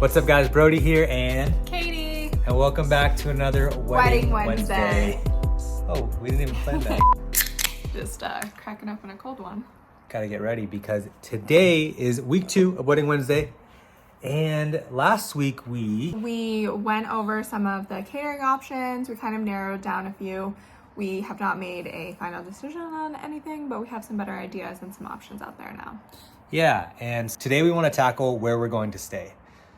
What's up guys, Brody here and Kadie. And welcome back to another Wedding Wednesday. Oh, we didn't even plan that. Just cracking up on a cold one. Gotta get ready because today is week 2 of Wedding Wednesday. And last week we went over some of the catering options. We kind of narrowed down a few. We have not made a final decision on anything, but we have some better ideas and some options out there now. Yeah, and today we want to tackle where we're going to stay.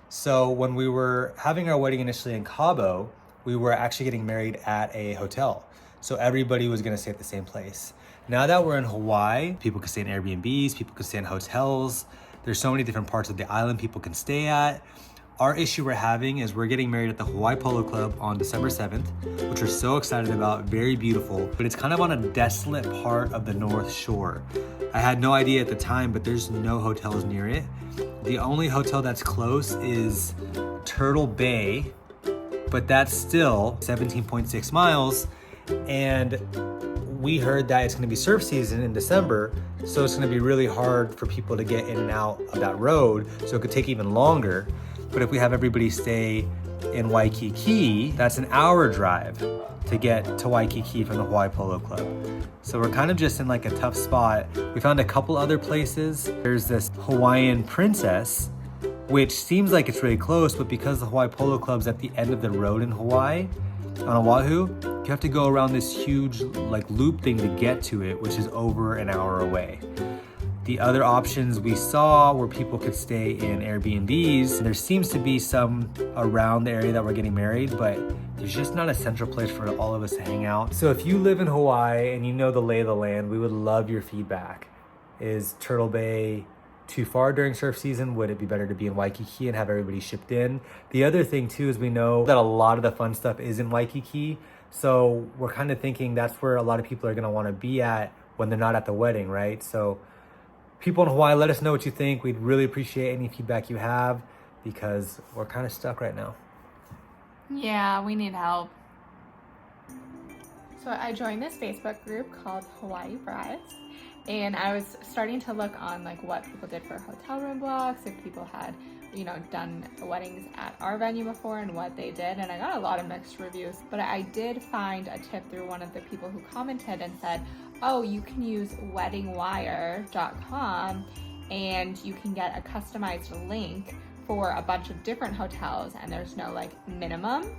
So when we were having our wedding initially in Cabo, we were actually getting married at a hotel. So everybody was going to stay at the same place. Now that we're in Hawaii, people can stay in Airbnbs, people can stay in hotels. There's so many different parts of the island people can stay at. Our issue we're having is we're getting married at the Hawaii Polo Club on December 7th, which we're so excited about, very beautiful, but it's kind of on a desolate part of the North Shore. I had no idea at the time, but there's no hotels near it. The only hotel that's close is Turtle Bay, but that's still 17.6 miles. And we heard that it's gonna be surf season in December, so it's gonna be really hard for people to get in and out of that road, so it could take even longer. But if we have everybody stay in Waikiki, that's an hour drive to get to Waikiki from the Hawaii Polo Club. So we're kind of just in like a tough spot. We found a couple other places. There's this Hawaiian Princess, which seems like it's really close, but because the Hawaii Polo Club's at the end of the road in Hawaii, on Oahu, you have to go around this huge like loop thing to get to it, which is over an hour away. The other options we saw were people could stay in Airbnbs. There seems to be some around the area that we're getting married, but there's just not a central place for all of us to hang out. So if you live in Hawaii and you know the lay of the land, we would love your feedback. Is Turtle Bay too far during surf season? Would it be better to be in Waikiki and have everybody shipped in? The other thing too is we know that a lot of the fun stuff is in Waikiki. So we're kind of thinking that's where a lot of people are gonna wanna be at when they're not at the wedding, right? So people in Hawaii, let us know what you think. We'd really appreciate any feedback you have because we're kind of stuck right now. Yeah, we need help. So I joined this Facebook group called Hawaii Brides, and I was starting to look on like what people did for hotel room blocks, if people had, done weddings at our venue before and what they did, and I got a lot of mixed reviews. But I did find a tip through one of the people who commented and said, oh, you can use weddingwire.com and you can get a customized link for a bunch of different hotels, and there's no like minimum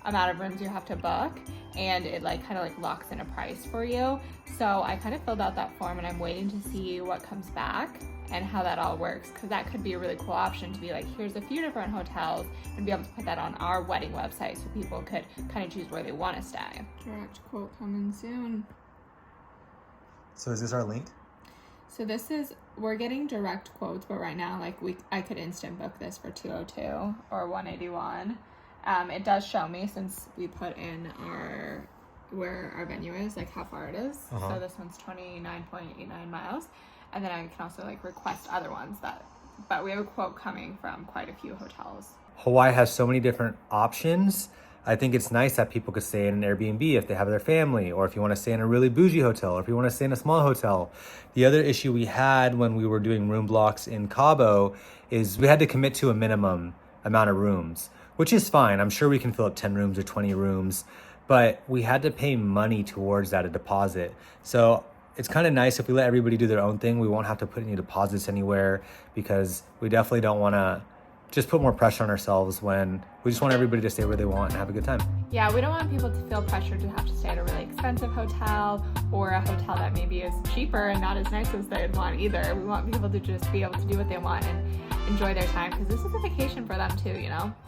amount of rooms you have to book, and it like kind of like locks in a price for you. So I kind of filled out that form and I'm waiting to see what comes back and how that all works, because that could be a really cool option to be like, here's a few different hotels, and be able to put that on our wedding website so people could kind of choose where they want to stay. Direct quote coming soon. So is this our link? So this is, we're getting direct quotes, but right now like I could instant book this for $202 or $181. It does show me, since we put in where our venue is, like how far it is. So this one's 29.89 miles. And then I can also like request other ones but we have a quote coming from quite a few hotels. Hawaii has so many different options. I think it's nice that people could stay in an Airbnb if they have their family, or if you want to stay in a really bougie hotel, or if you want to stay in a small hotel. The other issue we had when we were doing room blocks in Cabo is we had to commit to a minimum amount of rooms, which is fine. I'm sure we can fill up 10 rooms or 20 rooms, but we had to pay money towards that, a deposit. So it's kind of nice if we let everybody do their own thing. We won't have to put any deposits anywhere, because we definitely don't want to just put more pressure on ourselves when we just want everybody to stay where they want and have a good time. Yeah, we don't want people to feel pressured to have to stay at a really expensive hotel or a hotel that maybe is cheaper and not as nice as they'd want either. We want people to just be able to do what they want and enjoy their time, because this is a vacation for them too,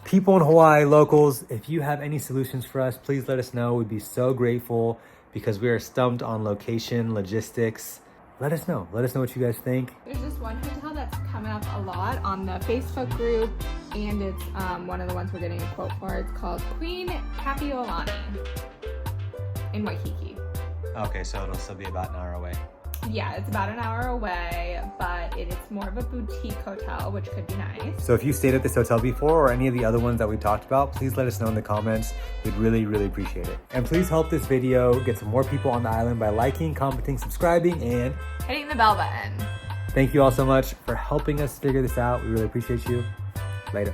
People in Hawaii, locals, if you have any solutions for us, please let us know. We'd be so grateful, because we are stumped on location, logistics. Let us know what you guys think. There's just one hotel that's coming up a lot on the Facebook group, and it's one of the ones we're getting a quote for. It's called Queen Kapiolani in Waikiki. Okay, so it'll still be about an hour away. Yeah, it's about an hour away, but it's more of a boutique hotel, which could be nice. So if you stayed at this hotel before or any of the other ones that we talked about, please let us know in the comments. We'd really, really appreciate it. And please help this video get some more people on the island by liking, commenting, subscribing, and hitting the bell button. Thank you all so much for helping us figure this out. We really appreciate you. Later.